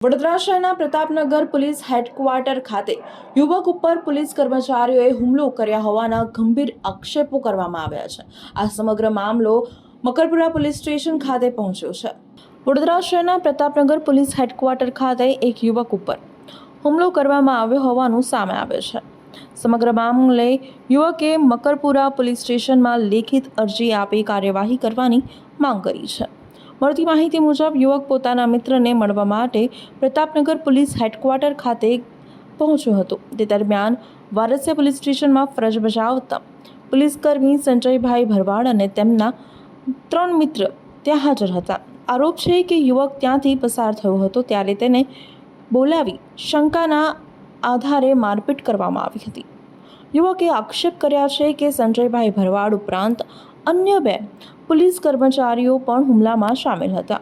વડોદરા શહેરના Pratapnagar police headquarter ખાતે યુવક ઉપર પોલીસ કર્મચારીઓએ હુમલો કર્યા હોવાના ગંભીર આક્ષેપો કરવામાં આવ્યા છે। આ સમગ્ર મામલો મકરપુરા પોલીસ સ્ટેશન ખાતે પહોંચ્યો છે। વડોદરા શહેરના પ્રતાપનગર પોલીસ હેડક્વાર્ટર ખાતે એક યુવક ઉપર હુમલો કરવામાં આવ્યો હોવાનું સામે આવે છે। સમગ્ર મામલે યુવકે મકરપુરા પોલીસ સ્ટેશનમાં લેખિત અરજી આપી કાર્યવાહી કરવાની માંગ કરી છે। મળતી માહિતી મુજબ યુવક પોતાના મિત્રને મળવા માટે પ્રતાપનગર પોલીસ હેડક્વાર્ટર ખાતે પહોંચ્યો હતો। તે દરમિયાન વારસિયા પોલીસ સ્ટેશનમાં ફરજ બજાવતા પોલીસકર્મી સંજયભાઈ ભરવાડ અને તેમના 3 મિત્ર ત્યાં હાજર હતા। આરોપ છે કે યુવક ત્યાંથી પસાર થયો હતો ત્યારે તેને બોલાવી શંકાના આધારે મારપીટ કરવામાં આવી હતી। યુવકે આક્ષેપ કર્યા છે કે સંજયભાઈ ભરવાડ ઉપરાંત અન્ય 2 પોલીસ કર્મચારીઓ પણ હુમલામાં સામેલ હતા।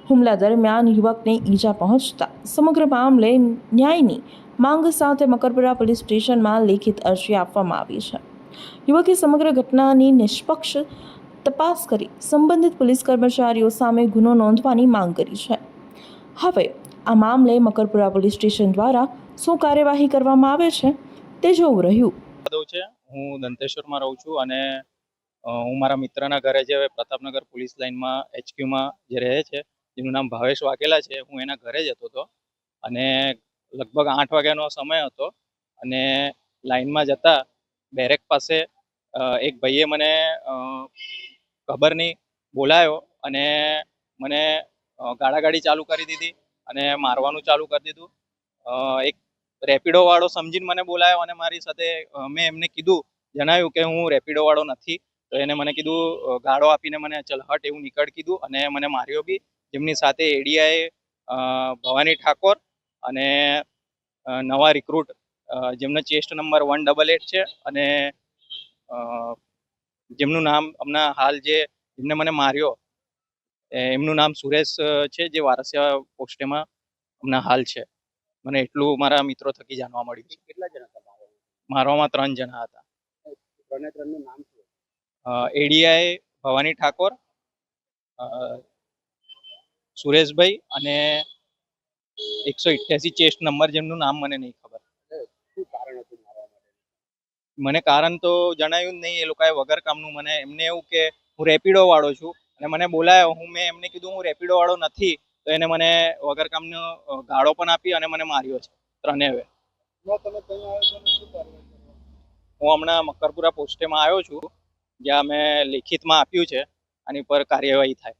હુમલા દરમિયાન યુવકને ઈજા પહોંચતા સમગ્ર મામલે ન્યાયની માંગ સાથે મકરપુરા પોલીસ સ્ટેશનમાં લેખિત અરજી આપવામાં આવી છે। યુવકે સમગ્ર ઘટનાની નિષ્પક્ષ તપાસ કરી સંબંધિત પોલીસ કર્મચારીઓ સામે ગુનો નોંધવાની માંગ કરી છે। હવે આ મામલે મકરપુરા પોલીસ સ્ટેશન દ્વારા શું કાર્યવાહી કરવામાં આવે છે તે જોવું રહ્યું। હું દંતેશ્વરમાં રહું છું અને હું મારા મિત્રના ઘરે જે પ્રતાપનગર પોલીસ લાઇનમાં HQમાં જે રહે છે, જેનું નામ ભાવેશ વાઘેલા છે, હું એના ઘરે જતો હતો અને લગભગ 8 વાગ્યાનો સમય હતો અને લાઇનમાં જતા બેરેક પાસે એક ભાઈએ મને ખબર નહીં બોલાયો અને મને ગાળાગાળી ચાલુ કરી દીધી અને મારવાનું ચાલુ કરી દીધું। એક રેપિડો વાળો સમજીને મને બોલાયો અને મારી સાથે મેં એમને જણાવ્યું કે હું રેપિડો વાળો નથી, તો એને મને કીધું, ગાળો આપીને મને ચલ હટ એવું નીકળ કીધું અને મને માર્યો બી। જેમની સાથે એડીઆઈ ભવાની ઠાકોર અને નવા રિક્રુટ જેમનો ચેસ્ટ નંબર 188 છે અને જેમનું નામ હમણાં હાલ જેમને મને માર્યો એમનું નામ સુરેશ છે, જે વારસિયા પોસ્ટેમાં હમણાં હાલ છે। મને એટલું મારા મિત્રો થકી જાણવા મળ્યું છે। કેટલા જણા હતા મારવામાં 3 જણા હતા। ત્રણનું નામ શું? એડીઆઈ ભવાની ઠાકોર, સુરેશભાઈ અને 188 ચેસ્ટ નંબર, જેમનું નામ મને નહીં ખબર। શું કારણ હતું મારવા માટે? મને કારણ તો જણાવ્યું જ નહીં। એ લોકોએ વગર કામનું એમને એવું કે હું રેપિડો વાળો છું અને મને બોલાયો, મેં એમને કીધું હું રેપિડો વાળો નથી, તો એને મને વગર કામનો ગાળો પણ આપી અને મને માર્યો છે 3 હું હમણાં મકરપુરા પોસ્ટેમાં આવ્યો છું, જ્યાં મેં લેખિતમાં આપ્યું છે આની પર કાર્યવાહી થાય।